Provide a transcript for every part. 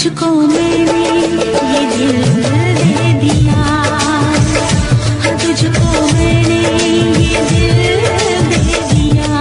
तुझको मैंने ये दिल दे दिया, हाँ तुझको मैंने ये दिल दे दिया।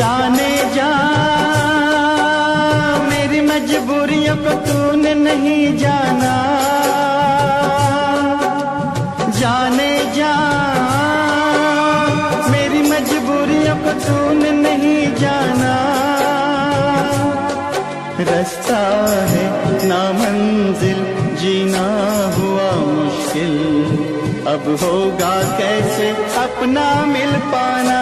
जाने जा मेरी मजबूरियों को तूने नहीं जाना, जाने जा मेरी मजबूरियों को तूने नहीं जाना। रास्ता है ना मंजिल जीना हुआ मुश्किल, अब होगा कैसे अपना मिल पाना।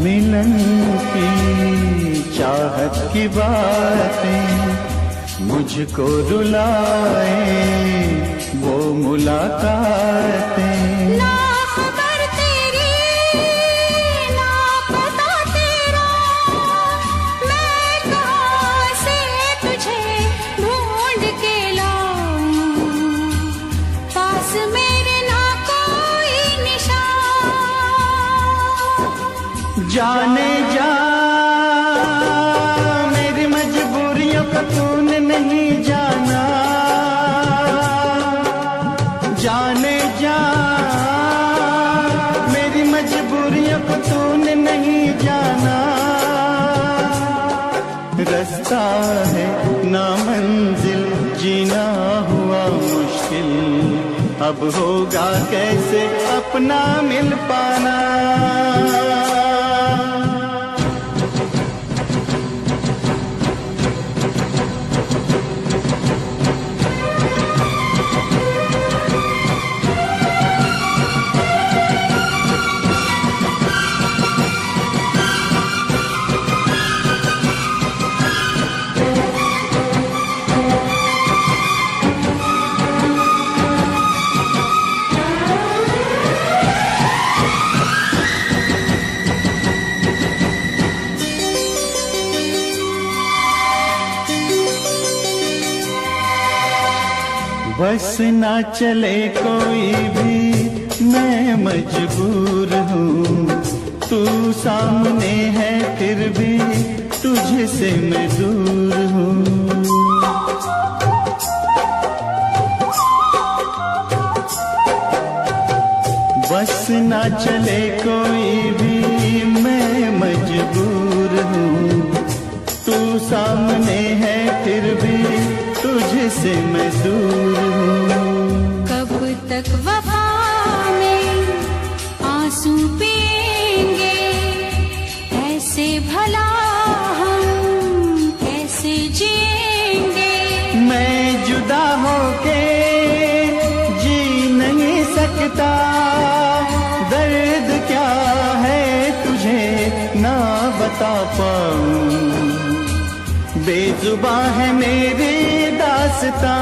मिलन की चाहत की बातें मुझको रुलाए, वो मुलाकातें। ना खबर तेरी ना पता तेरा, मैं कहाँ से तुझे ढूंढ के लाऊं, पास मेरे ना कोई निशान। जाने जा मेरी मजबूरियों को तूने नहीं जाना, जाने जा मेरी मजबूरियों को तूने नहीं जाना। रास्ता है ना मंजिल जीना हुआ मुश्किल, अब होगा कैसे अपना मिल पाना। बस ना चले कोई भी मैं मजबूर हूँ, तू सामने है फिर भी तुझसे मैं दूर हूँ। बस ना चले कोई भी मैं मजबूर हूँ, तू सामने है फिर भी तुझसे मैं दूर हूँ। कब तक वफा में आंसू पिएंगे, ऐसे भला हम कैसे जिएंगे। मैं जुदा होके जी नहीं सकता, दर्द क्या है तुझे ना बता पाऊं, बेजुबां है मेरी दास्तां।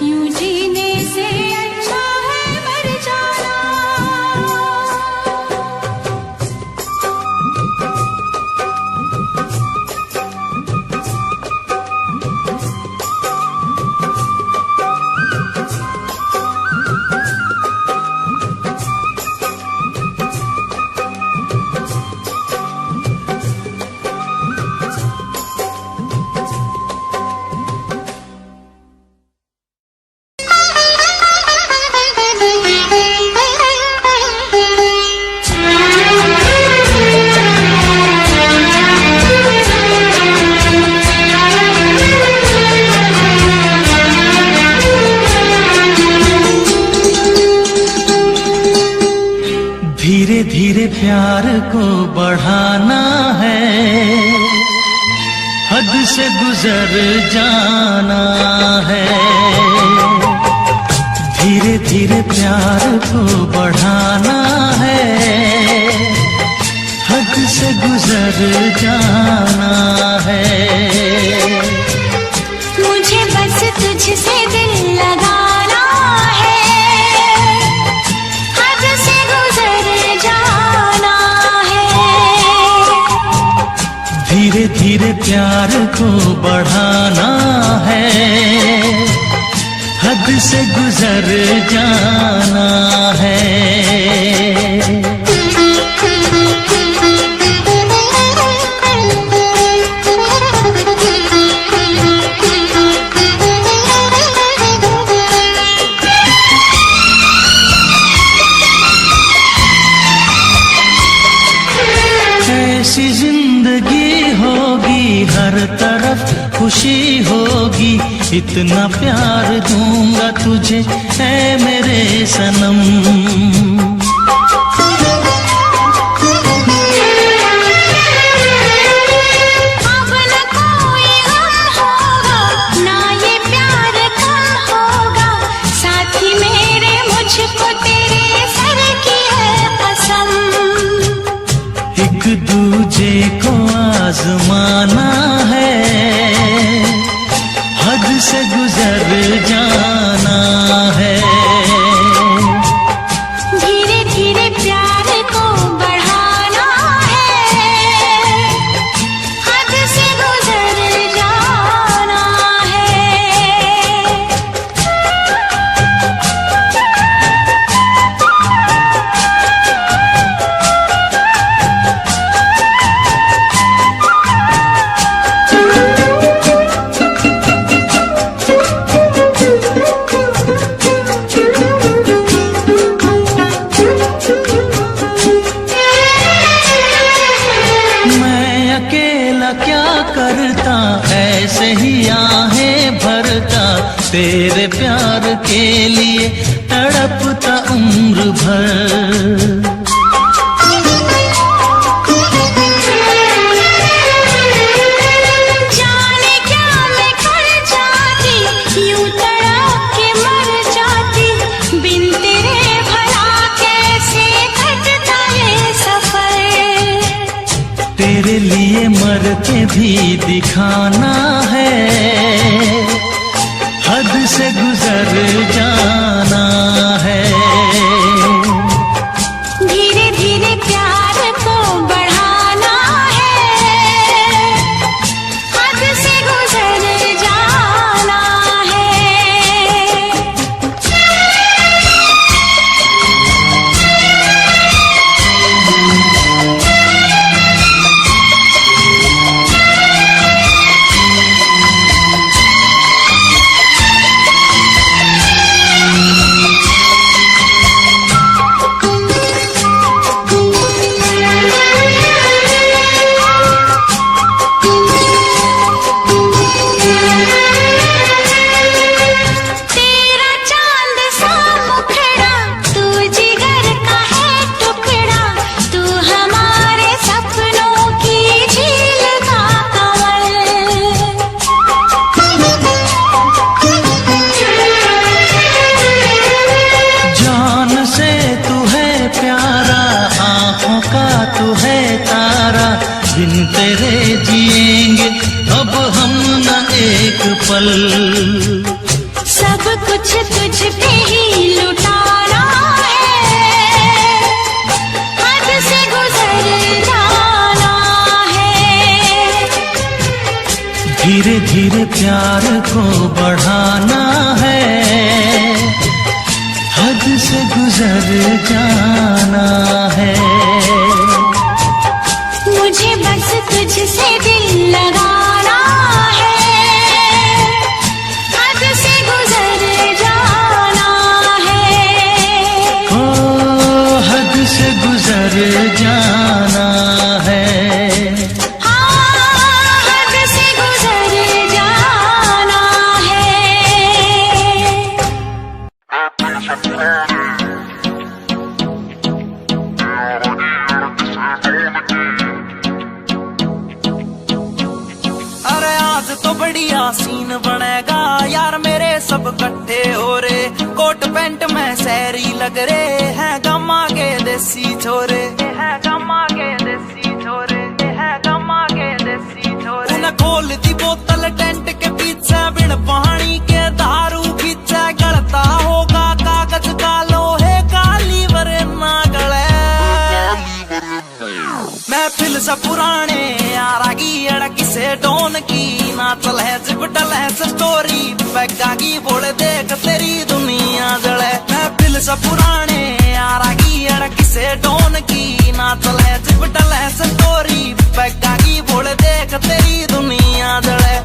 यूं जीने से अच्छा है मर जाना। गुजर जाना है। धीरे धीरे प्यार को बढ़ाना है, हद से गुजर जाना है। मुझे बस तुझसे दिल लगाना है, हद से गुजर जाना है। धीरे धीरे प्यार को बढ़ाना है, हद से गुजर जाना है। ऐसी जिंदगी होगी, हर तरफ खुशी होगी, इतना प्यार दूंगा तुझे ऐ मेरे सनम। अब न कोई गम होगा, ना ये प्यार कम होगा, साथी मेरे मुझको तेरे सर की है कसम। एक दूजे को आजमाना है, हद से गुजर जाना है। धीरे धीरे प्यार को बढ़ाना है, हद से गुजर जाना है। क्या करता ऐसे ही आहें भरता, तेरे प्यार के लिए तड़पता उम्र भर। जाने क्या मैं कर जाती, यूं तड़प के मर जाती, बिन तेरे भला कैसे कटता ये सफर। तेरे लिए मर के भी दिखाना है, हद से गुजर जाना है। धीरे धीरे प्यार को बढ़ाना है, हद से गुजर जाना है। तेरा चांद सा मुखड़ा, तू जिगर का है टुकड़ा, तू हमारे सपनों की झील का कमल। जान से तू है प्यारा, आँखों का तू है तारा, बिन तेरे जिएंगे अब हम न एक पल। सब कुछ तुझ पे ही लुटाना है, हद से गुजर जाना है। धीरे धीरे प्यार को बढ़ाना है, हद से गुजर जाना है। मुझे बस तुझसे दिल लगाना है, हद से गुजर जाना है। ओ हद से गुजर जाना है। हाँ, हद से गुजर जाना है। देसी छोरे है गमा के देसी छोरे है गमा के देसी छोरे उन्हें खोल दी बोतल टेंट के पीछे बिन पानी के दारू खींचे गलता होगा कागज का लोहे का लीवर ना गले महफिल से पुराने यारा की अड़की से डोन की ना चले जिपटल है स्टोरी बैगा की बोले देख तेरी दुनिया जले महफिल से पुराने यारा की अड़की से डोन की ना चले जिपटल है स्टोरी बैगा की बोले देख तेरी दुनिया जले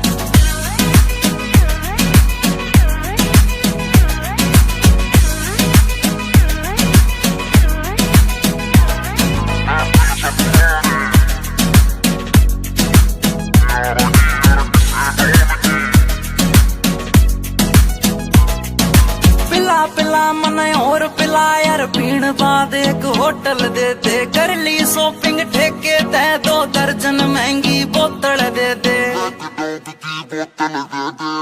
पिला मन और पिला यार पीण बाद एक होटल दे दे कर ली शॉपिंग ठेके दे 2 दर्जन महंगी बोतल दे दे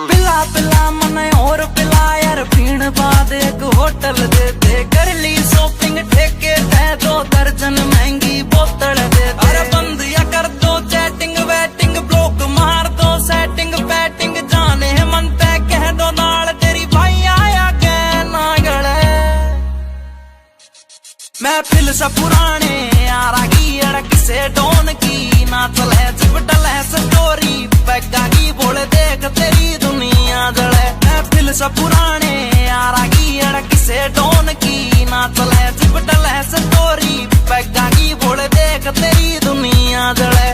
पिला पिला मन और पिला यार पीण बाद एक होटल दे दे कर ली शॉपिंग ठेके दे 2 दर्जन महंगी बोतल दे दे अरे बंद या कर दो चैटिंग वेटिंग ब्लॉक मार दो सेटिंग पैटिंग जाने मन तय कह दो नाल तेरी भाई आया महफिल से पुराने यारा की अड़क से डोन की ना चले जिपटल है स्टोरी बैगा की बोले देख तेरी दुनिया जले महफिल से पुराने यारा की अड़क से डोन की ना चले जिपटल है स्टोरी बैगा की बोले देख तेरी दुनिया जले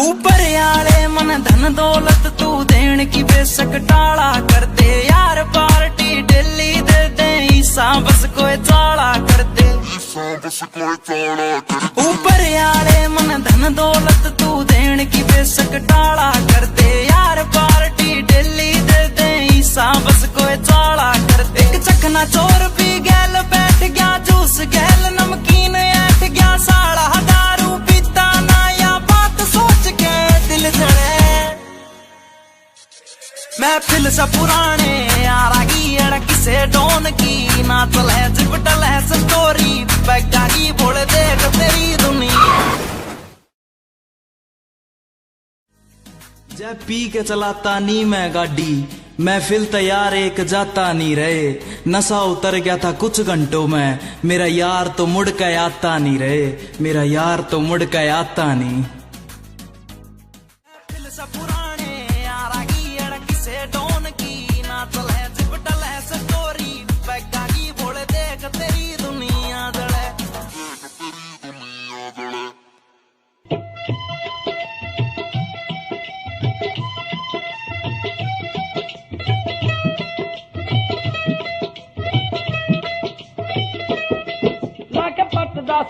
ऊपर आले मन धन दौलत तू देन की बेशक टाला कर दे यार पार्टी डेली दे दे ईसा बस कोई चाला कर दे ऊपर आले मन धन दौलत तू देन की बेशक टाला कर दे यार पार्टी डेली दे दे ईसा बस कोई चाला कर दे एक चखना चोर पी गैल बैठ गया जूस गैल नमकीन ऐठ गया साला दारू पीता ना या बात सोच के दिल जड़े महफिल से पुराने यारा की अड़क से डोन की ना चले जिपटल है स्टोरी बैगा की बोले देख तेरी दुनिया जब पी के चलाता नी मैं गाड़ी महफिल तैयार एक जाता नहीं रहे नशा उतर गया था कुछ घंटों में मेरा यार तो मुड़ के आता नहीं रहे मेरा यार तो मुड़ के आता नहीं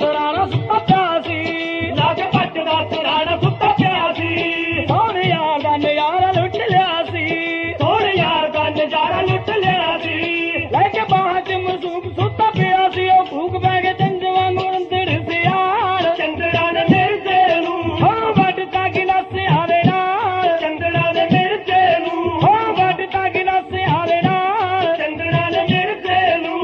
सराना सुता प्यासी लाके पटदा सराना सुता प्यासी थोड़े यार का नजारा लुट लिया सी थोड़े यार का नजारा लुट लिया सी लेके बाहर च मसूब सुता प्यासी ओ भूख बैगे चंद वांगू अंदर से यार चंद्रा ने मेरे तेनू हो वटता गिलास आवे नाल चंद्रा ने मेरे तेनू हो वटता गिलास आवे नाल चंद्रा ने मेरे तेनू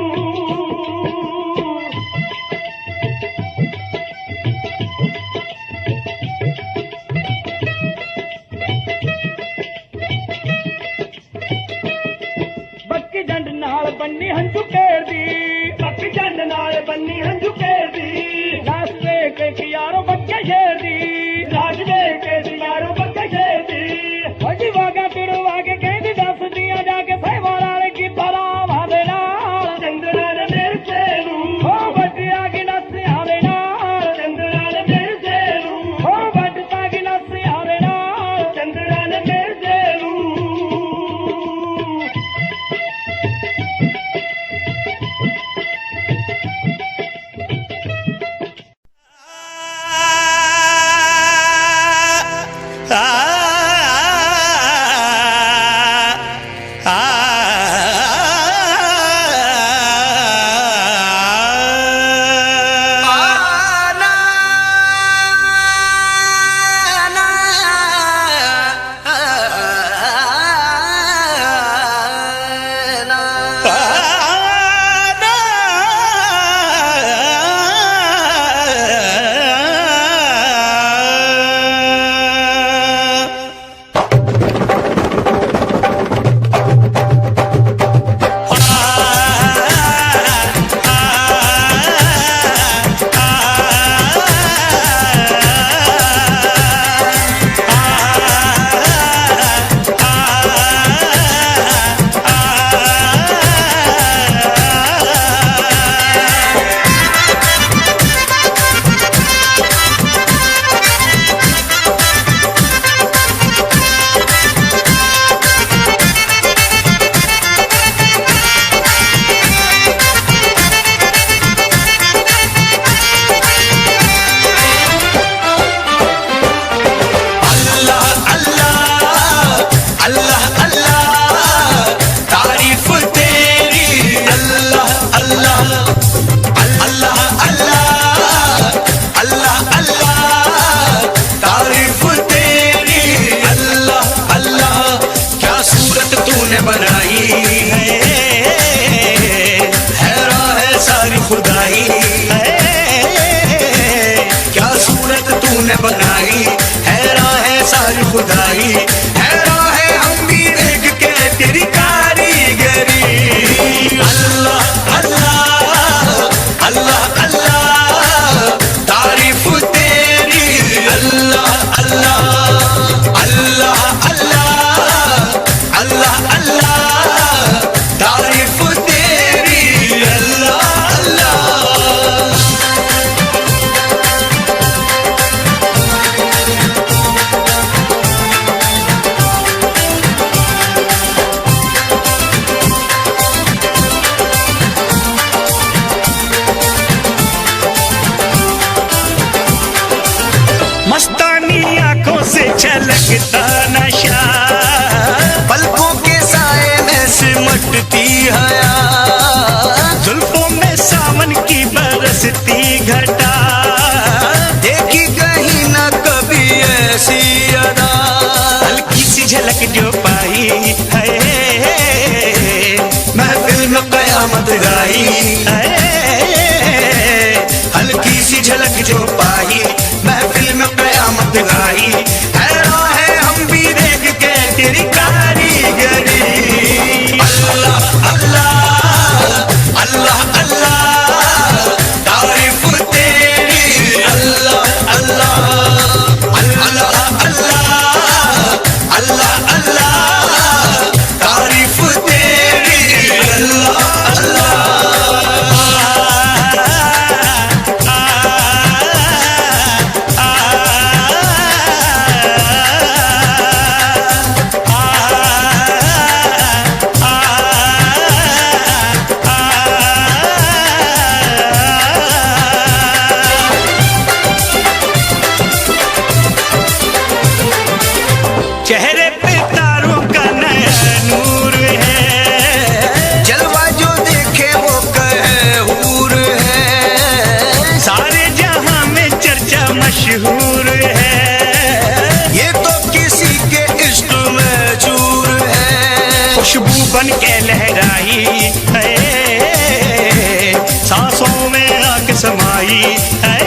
बन्नी हंजू केर दी पक्की चंद नाल बन्नी हंजू केर दी लाश देख के यारो बच्चे शेर दी लाश देख के यारो बच्चे शेर दी हजी वागा फिर वागे कहती दस दिया जाके सहवाला की भला वादे नाल चंद्रा ने मेरे तेनू हो बटिया गिलास आवे नाल चंद्रा ने मेरे तेनू हो बटता गिलास आवे नाल चंद्रा ने मेरे तेनू तूने बनाई, हैरान है सारी खुदाई, हैरान है हम भी देख के तेरी कारीगरी। अल्लाह अल्लाह अल्लाह अल्लाह तारीफ तेरी, अल्लाह अल्लाह अल्लाह अल्लाह अल्लाह अल्लाह तारीफ तेरी, अल्लाह अल्लाह। मस्तानी आंखों से छलकता नशा, पलकों के साए में सिमटती हया, जुल्फों में सावन की बरसती घटा, देखी कहीं ना कभी ऐसी अदा, हल्की सी झलक जो पाई है महफिल में कयामत गाई है, हल्की सी झलक जो पाई महफिल में कयामत गाई, हैरान है हम भी देख के तेरी कारीगरी। अल्लाह अल्लाह अल्लाह अल्लाह तारीफ तेरी, अल्लाह अल्लाह अल्लाह अल्लाह अल्लाह अल्लाह तारीफ तेरी, अल्लाह अल्लाह। चेहरे पे तारों का नया नूर है, जलवा जो देखे वो कहे हूर है, सारे जहां में चर्चा मशहूर है, ये तो किसी के इश्क में चूर है, खुशबू बन के लहराई है, सांसों में आके समाई है,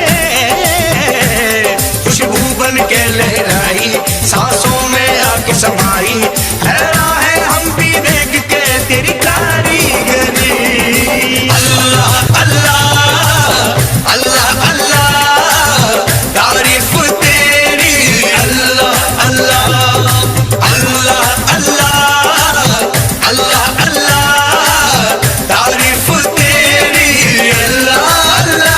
खुशबू बन के लहराई सांसों में आके समाई, हैरान है हम भी देख के तेरी कारीगरी। अल्लाह अल्लाह अल्लाह अल्लाह तारीफ तेरी, अल्लाह अल्लाह अल्लाह अल्लाह अल्लाह अल्लाह तारीफ तेरी, अल्लाह अल्लाह।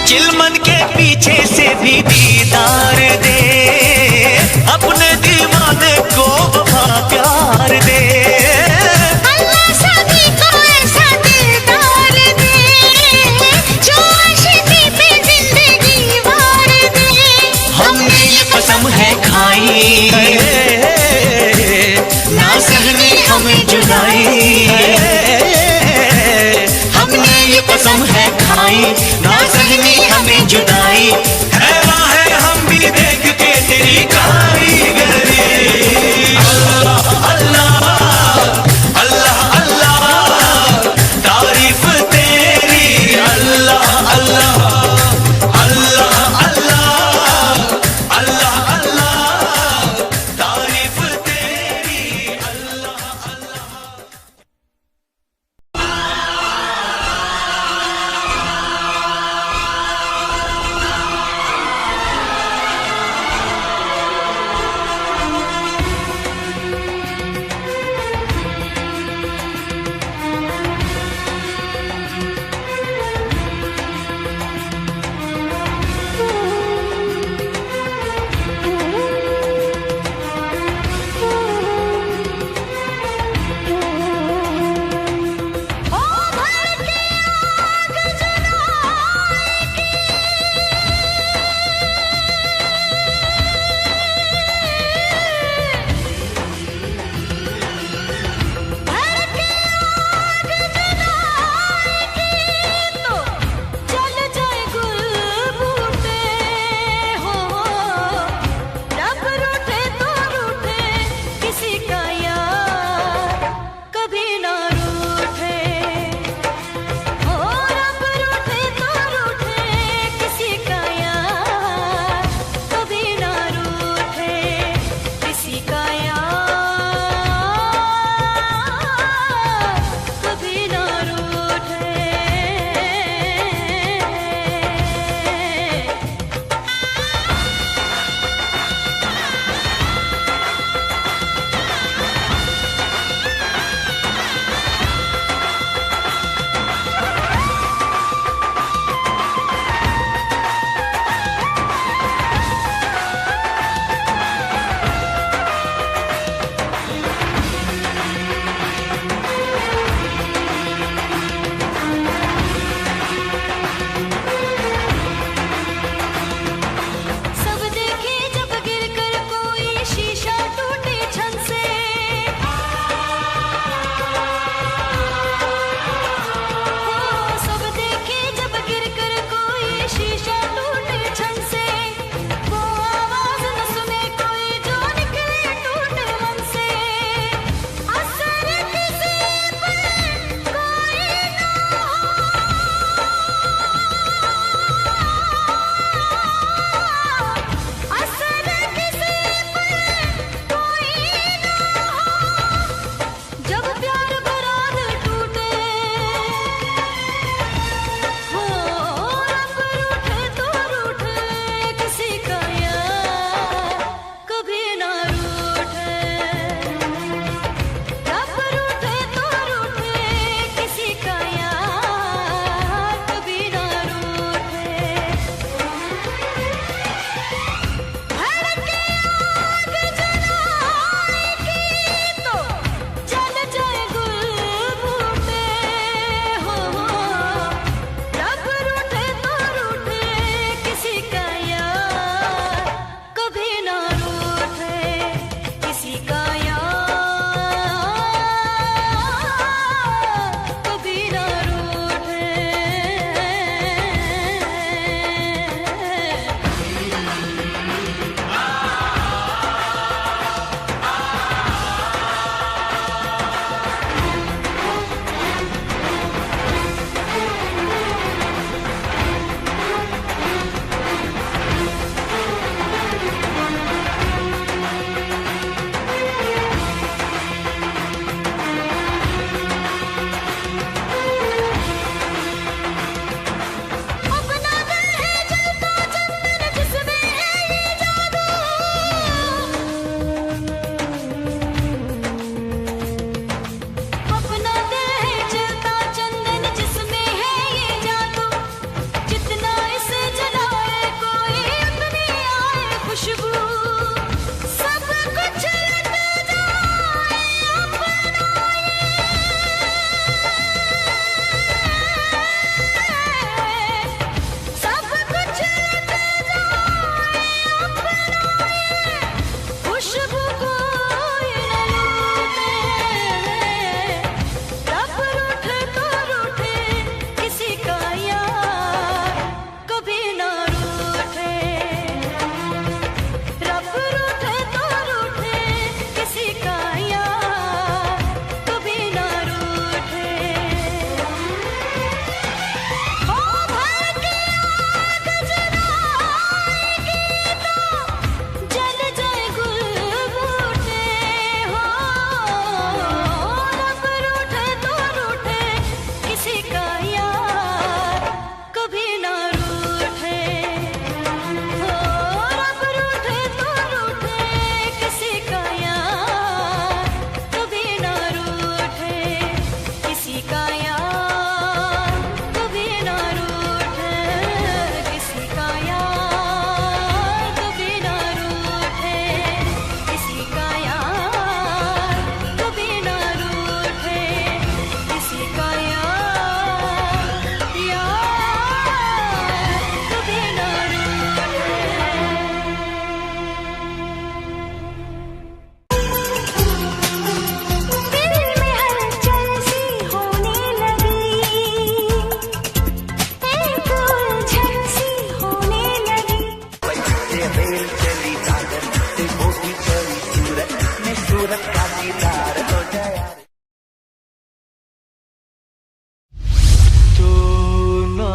चिलमन के पीछे से भी दीदार दे, अपने दीवाने को वफा प्यार दे, अल्लाह सभी को ऐसा दिलदार दे, जो आशिकी पे जिंदगी वार दे। हमने ये कसम है खाई ना सहने हमें जुदाई, हमने ये कसम है खाई ना सहने हमें जुदाई, हैरान है हम भी देख के तेरी कारीगरी। अल्लाह अल्लाह अल्लाह अल्लाह तारीफ तेरी, अल्लाह अल्लाह अल्लाह अल्लाह अल्लाह अल्लाह तारीफ तेरी, अल्लाह अल्लाह।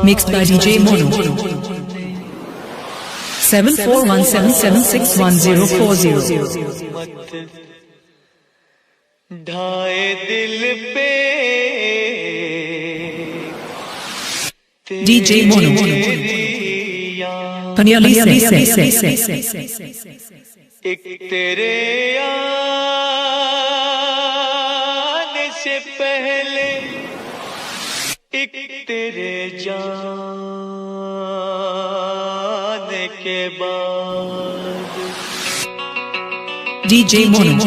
Mixed by DJ Mono. 7417761040. ढाए दिल पे DJ Mono. Panyali say. एक तेरे आने से पहले एक तेरे जाने के बाद DJ Mono.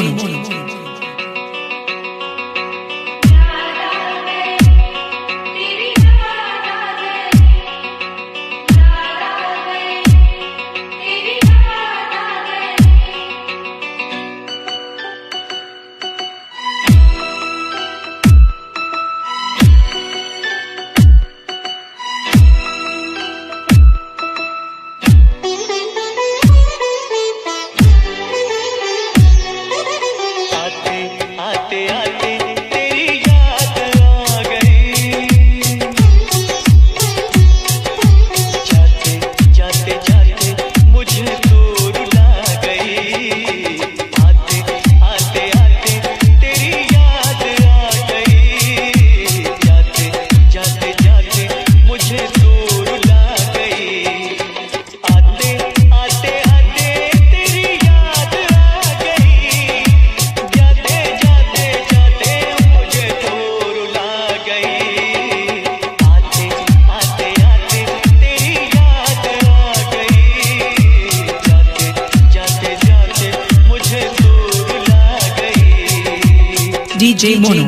DJ Mono.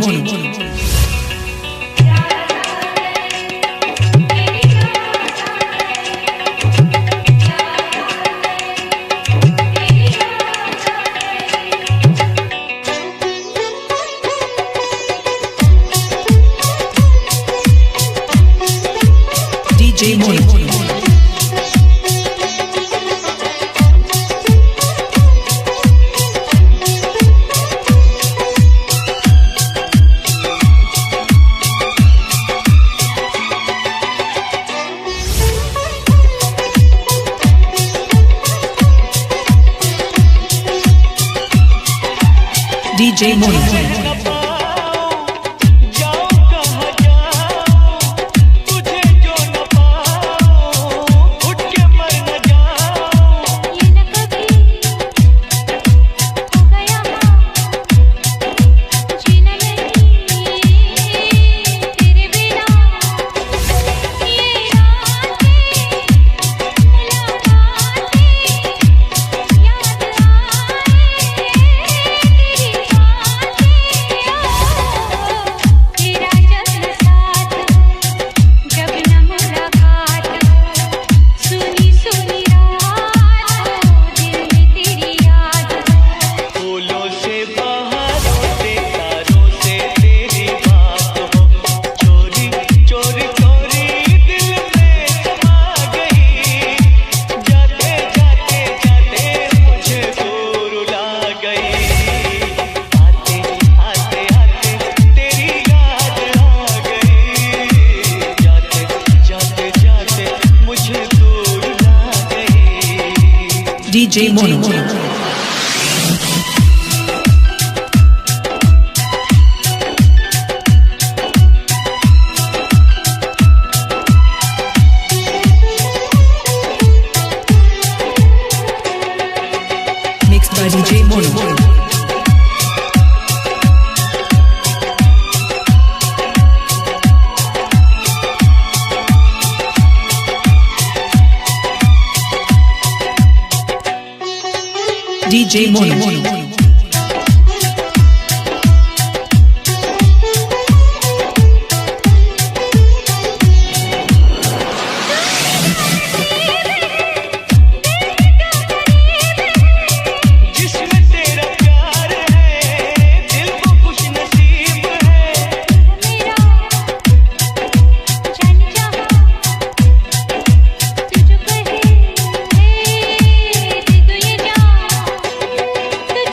DJ Mono. DJ Mono. DJ Mono. Mixed by DJ Mono. DJ Mono. जिसमें तेरा प्यार है दिल को खुश नसीब है मेरा जान जहां तुझको कहे दे दो ये जान तुझको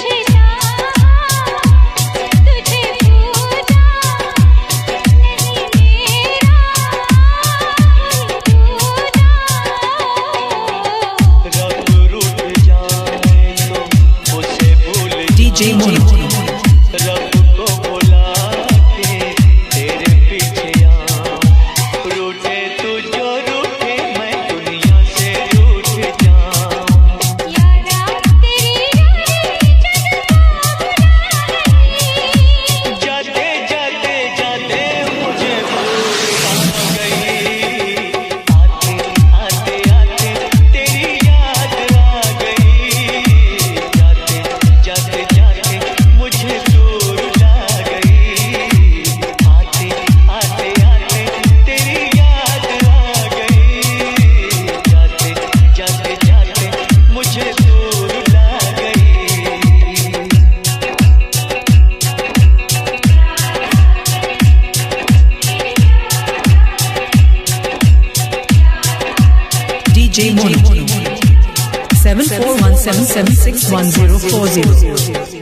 DJ Mono 7417761040.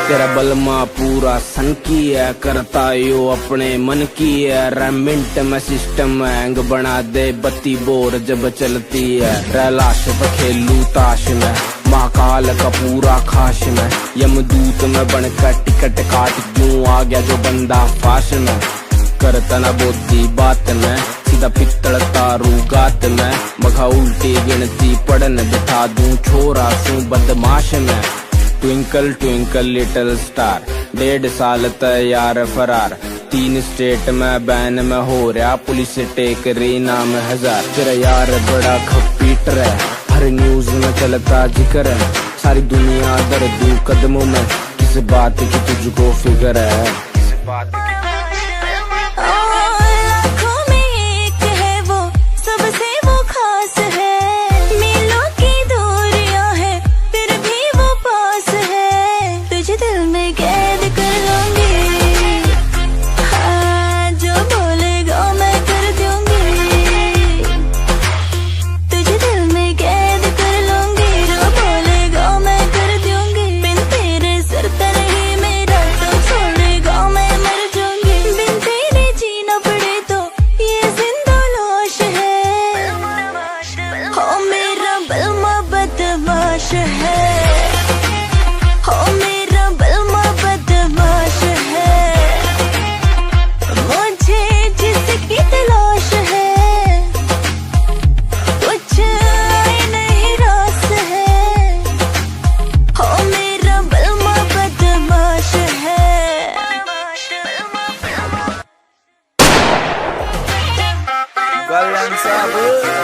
तेरा बलमा पूरा सन की है, करता यो अपने मन की है। रेमिंट में सिस्टम हैंग बना दे, बत्ती बोर जब चलती है। रैलाश पे खेलू ताश में, महाकाल का पूरा खाश में। यमदूत में बनकर टिकट काट क्यों आ गया जो बंदा फाश में। करता ना बोधी बात में, सीधा पित्तल तारू गात में। मघा उल्टी गिनती पढ़न बिठा दूं, छोरा सू बदमाश में। ट्विंकल ट्विंकल लिटिल स्टार, 1.5 साल तैयार फरार। 3 स्टेट में बैन में हो रहा, पुलिस टेक रही नाम 1000। तेरा यार बड़ा खपीटर है, हर न्यूज में चलता जिक्र है। सारी दुनिया दर्दू कदमों में, किस बात की तुझको फिक्र है। किस बात की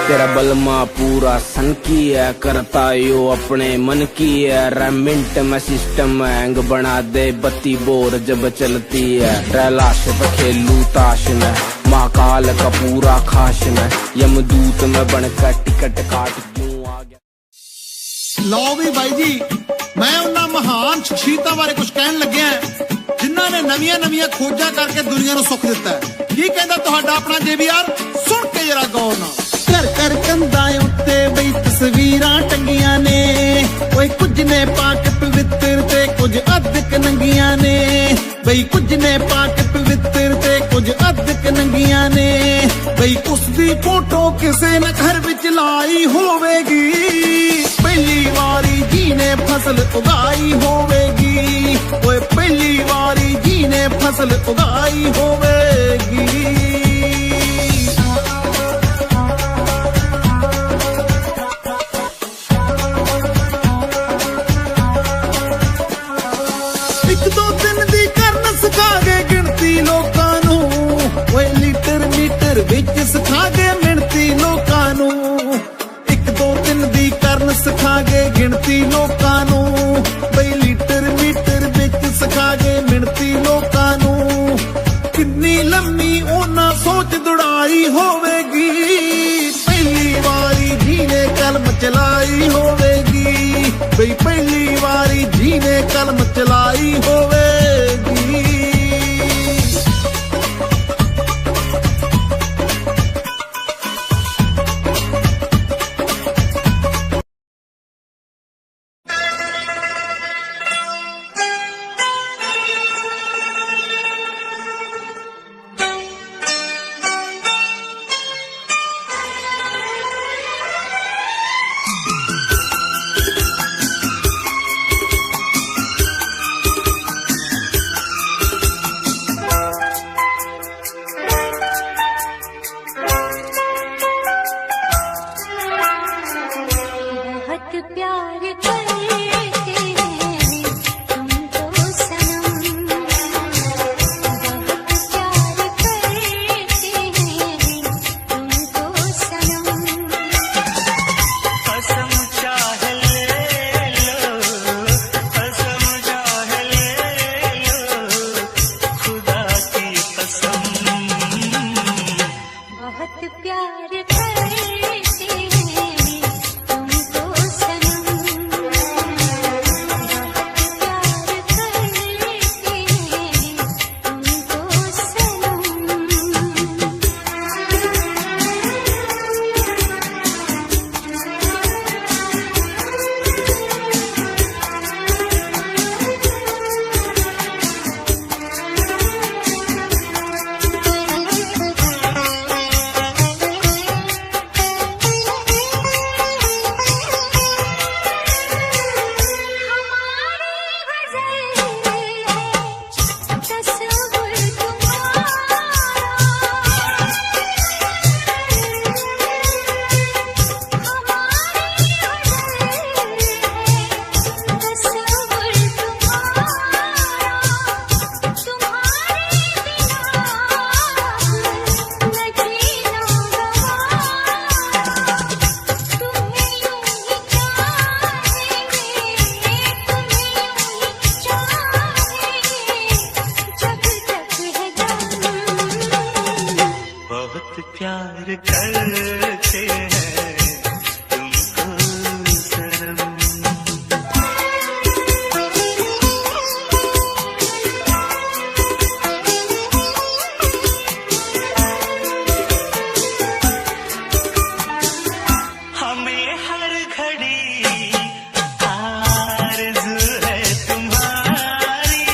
तेरा बलमा पूरा सन की है, करता यो अपने मन की है। रेमिंट में सिस्टम हैंग बना दे, बत्ती बोर जब चलती है। रैलाश पे खेलू ताश में, महाकाल का पूरा खाश में। यमदूत में बनकर टिकट काट क्यों आ गया। लो भी भाई जी, मैं उन्ना महान शख्सियतां बारे कुछ कहन लग्या जिन्हां ने नवीं नवीं खोजा करके दुनिया नूं सुख दिता है। की कहंदा तुहाडा अपना JBR, सुन के जरा गौर नाल। घर घर कंधां उत्ते बई तस्वीरां टंगियां ने, ओए कुछ ने पाक पवित्र ते कुछ अधक नंगियां ने। बई कुछ ने पाक पवित्र ते कुछ अधक नंगियां ने। बई उसदी फोटो किसे न घर विच लाई होवेगी, पहली वारी जी ने फसल उगाई होवेगी। ओए पहली वारी जी ने फसल उगाई होवेगी। एक दो दिन दी करन सिखा गए गिनती लोकां नू, ओए लीटर मीटर विच सिखा गए मिणती लोकां नू। एक दो दिन दी करन सिखा गए गिनती लोकां नू, बई लीटर मीटर विच सिखा गए मिणती लोकां नू। किन्नी लम्मी ओना सोच दुड़ाई होवेगी, पहली वारी जी ने कलम चलाई होवेगी। बई पहली वारी जी ने कलम चलाई होवेगी। घड़ी आरज़ू है तुम्हारी,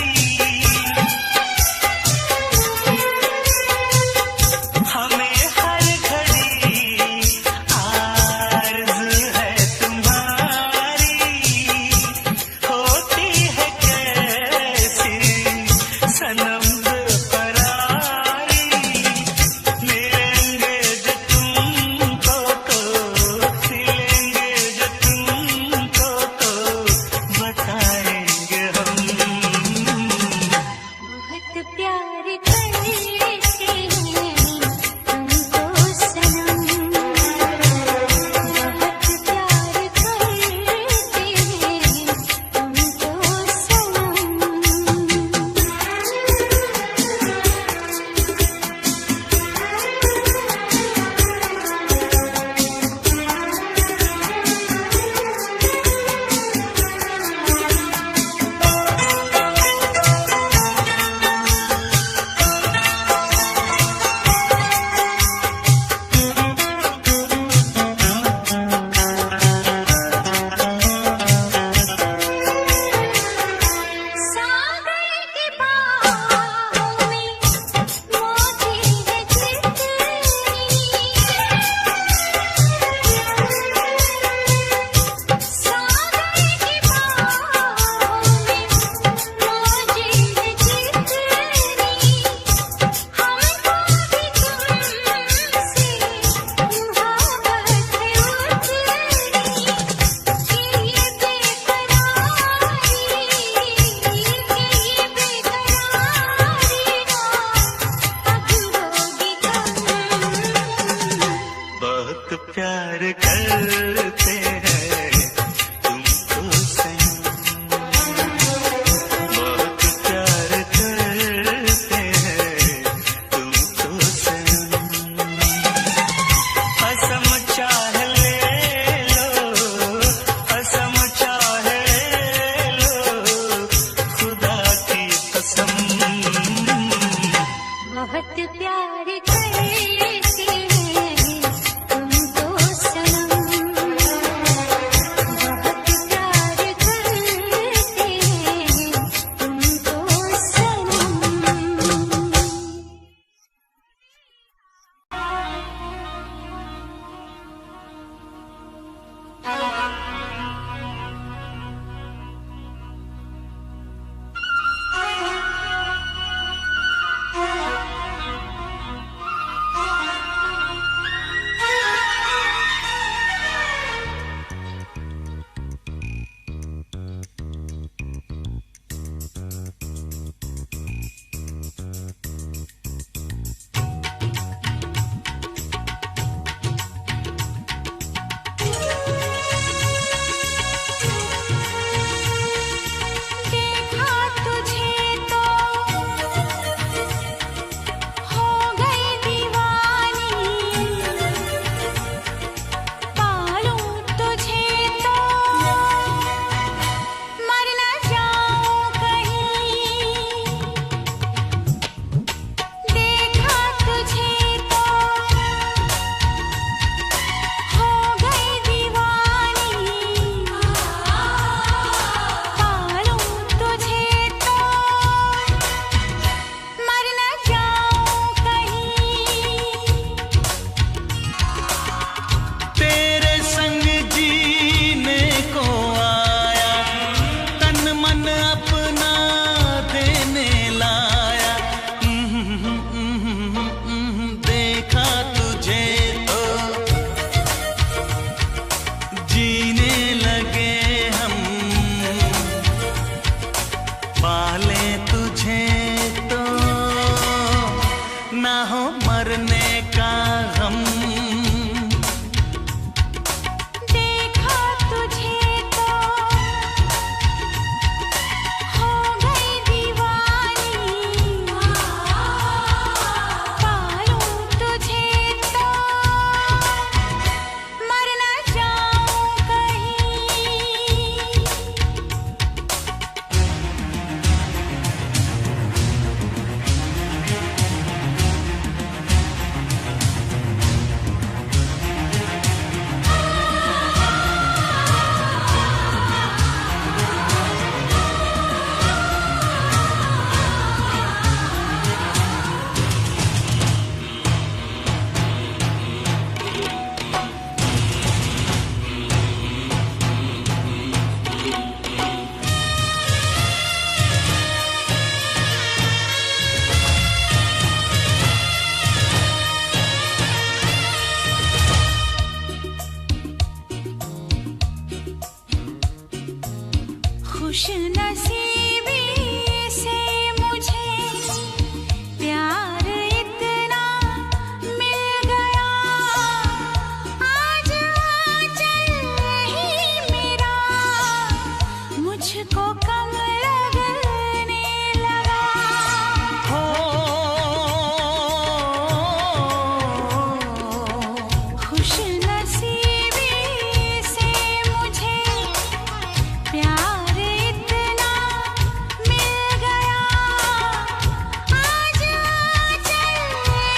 हमें हर घड़ी आरज़ू है तुम्हारी, होती है कैसी सनम बेकरारी, मिलेंगे जो तुमको तो खिलेंगे जो तुम खुश नसीबी से मुझे प्यार इतना मिल गया, आज आंचल ही मेरा मुझको कम लगने लगा। खुश नसीबी से मुझे प्यार इतना मिल गया, आज आंचल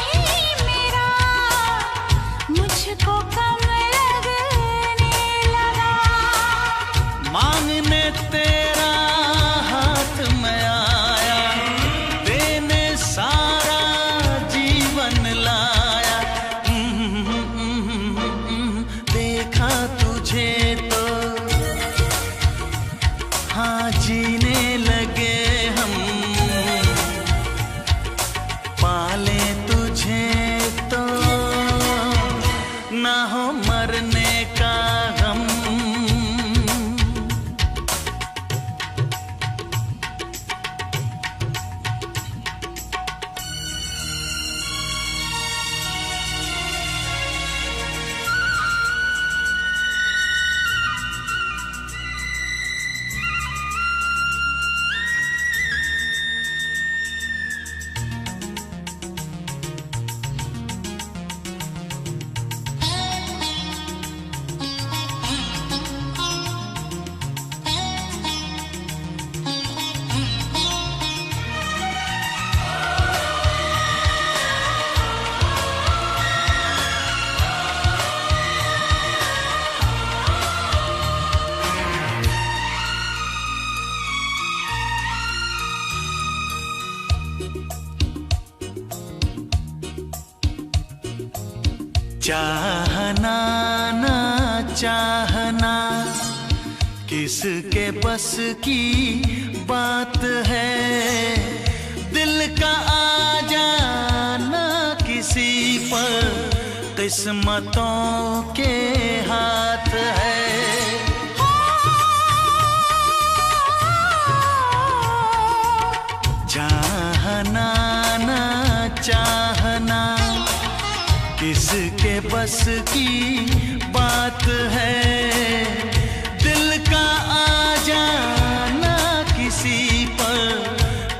ही मेरा मुझको कम लगने लगा। मांगने तेरा हाथ में आया, देने सारा जीवन लाया। देखा तुझे तो हाँ जीने लगे हम, पाले तुझे तो ना हो मरने का गम। चाहना ना चाहना किसके बस की बात है, दिल का आ जाना किसी पर किस्मतों के हाथ है। चाहना ना चाहना किसके बस की बात है, दिल का आ जाना किसी पर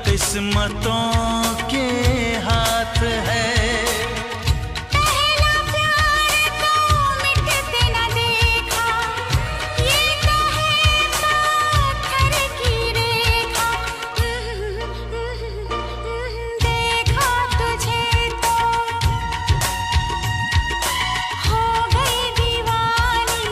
किस्मतों के हाथ है। पहला प्यार तो मिटते न देखा, ये तो है पत्थर की रेखा। देखा तुझे तो हो गई दीवानी,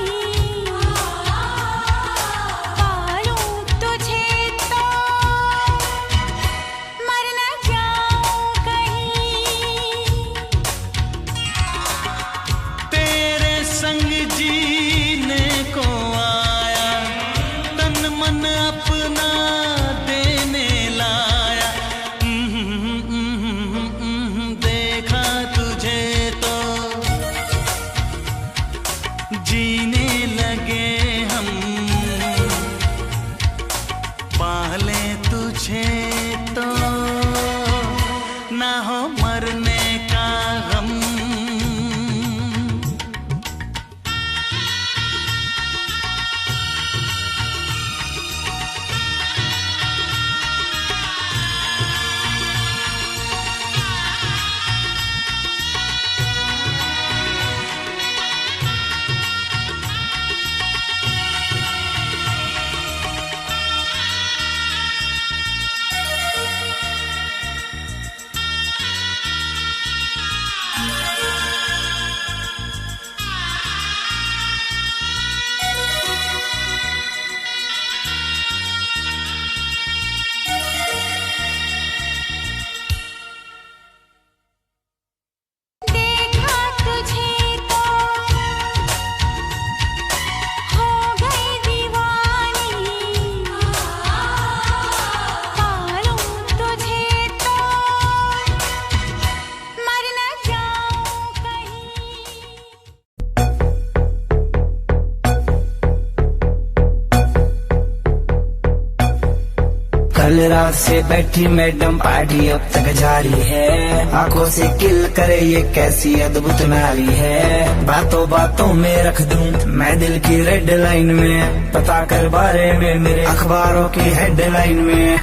कल रात से बैठी मैडम पार्टी अब तक जारी है, आंखों से किल करे ये कैसी अद्भुत नारी है। बातों बातों में रख दूं मैं दिल की रेड लाइन में, पता कर बारे में मेरे अखबारों की हेडलाइन में।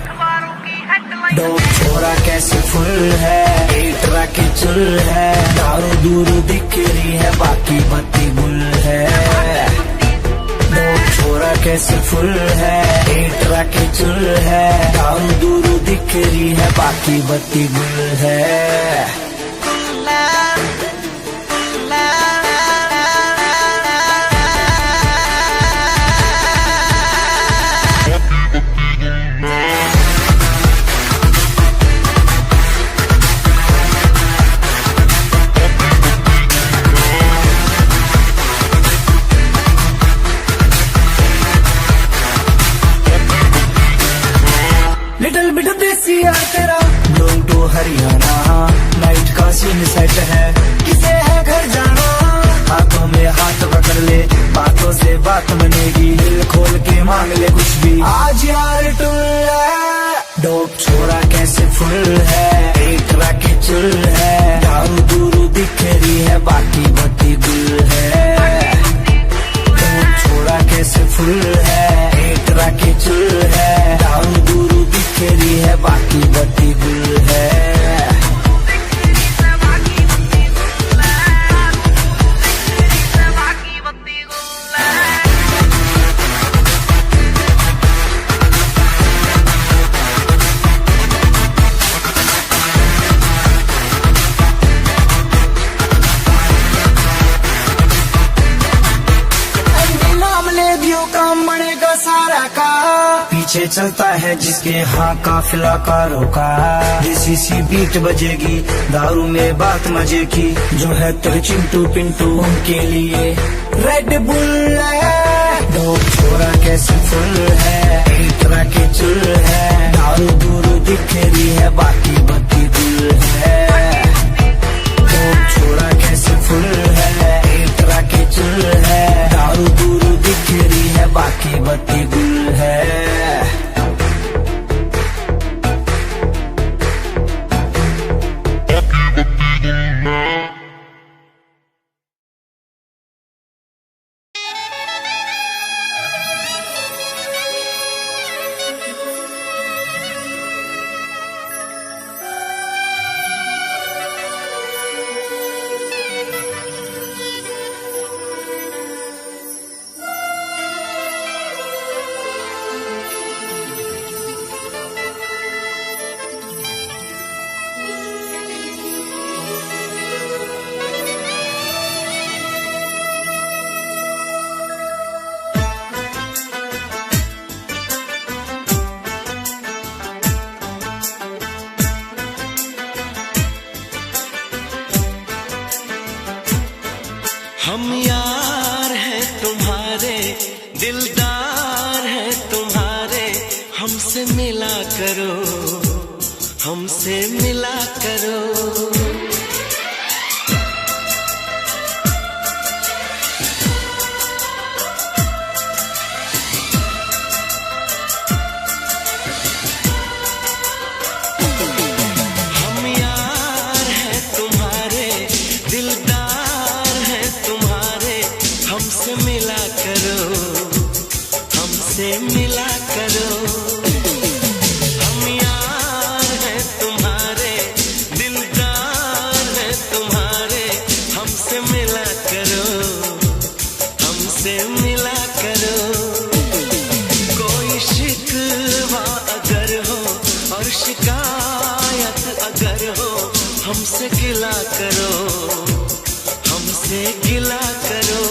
डोप छोरा कैसे फुल है, एटरा की चुल है, दारू दूर दिख रही है बाकी बत्ती गुल है। डोप छोरा कैसे फुल है, एटरा की चुल है, दारू दूर दिख रही है बाकी बत्ती गुल है। लिटिल बिट देसी यार तेरा बिलोंग टू हरियाणा, नाइट का सीन सेट है किसे है घर जाना। हाथों में हाथ पकड़ ले बातों से बात बनेगी, दिल खोल के मांग ले कुछ भी आज यार टुल है। डोप छोरा कैसे फुल है, एटरा की चुल है, दारू दूरू दिख रही है बाकी बत्ती गुल है। डोप छोरा कैसे फुल है, एटरा की चुल है, दारू दूरू दिख रही है बाकी बत्ती गुल है। पीछे चलता है जिसके हाँ काफिला कारों का, देसी सी बीट बजेगी दारू में बात मजे की, जो है तेरे चिंटू पिंटू उनके लिए रेड बुल है। डोप छोरा कैसे फुल है, एटरा की चुल है, दारू दूर दिख रही है बाकी बत्ती गुल है। डोप छोरा कैसे फुल है, एटरा की चुल है, दारू दूर दिख रही है बाकी बत्ती गुल है। हम यार हैं तुम्हारे, दिलदार हैं तुम्हारे, हमसे मिला करो, हमसे मिला करो। मिला करो, हम यार हैं तुम्हारे, दिलदार हैं तुम्हारे, हमसे मिला करो, हमसे मिला करो। कोई शिकवा अगर हो और शिकायत अगर हो, हमसे गिला करो, हमसे गिला करो।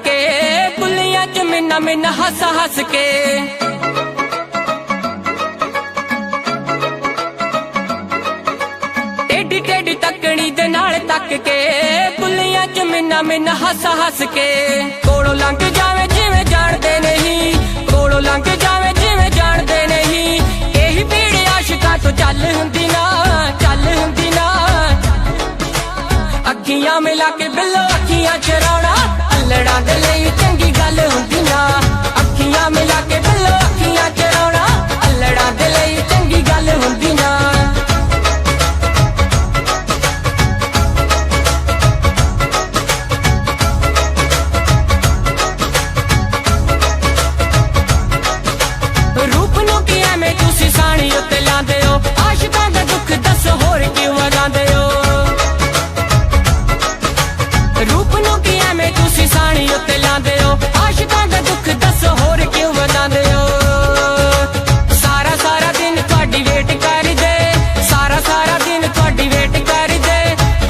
के बुलियां च मिन्ना मिन्ना हस हस के टेढ़ी टेढ़ी तकनी दे नाल तक के बुलियां च मिन्ना मिन्ना हस हस के कोलों लंघ जावे जिवें जाणदे नहीं कोलों लंघ जावे जिवें जाणदे नहीं यही भीड़ आशिकां तो चल हुंदी ना अखियां मिला के बिल्लो अखियां चराउणा अल्लड़ां दे लई चंगी गल हुंदी ना अखियां मिला के बिल्लो अखियां चराउणा अल्लड़ां दे लई चंगी गल हुंदी ना रूप नूं की एवें तुसीं साणी उत्ते लांदे हो आशिकां दा दुख दस होर क्यों वगांदे हो रूप नूं की एवें तुसीं साणी उत्ते लांदे हो आशिकां दा दुख दस होर क्यों वधांदे हो सारा सारा दिन तुहाडी वेट करदे सारा सारा दिन तुहाडी वेट करदे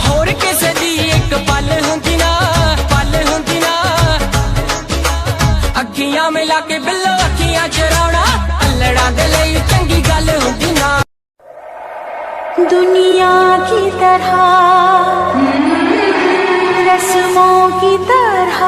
होर किसे दी एक पल हुंदी ना अखियां मिला के बिल्लो अखियां चराउणा अल्लड़ां दे लई चंगी गल हुंदी ना दुनिया की तरह रस्मों की तरह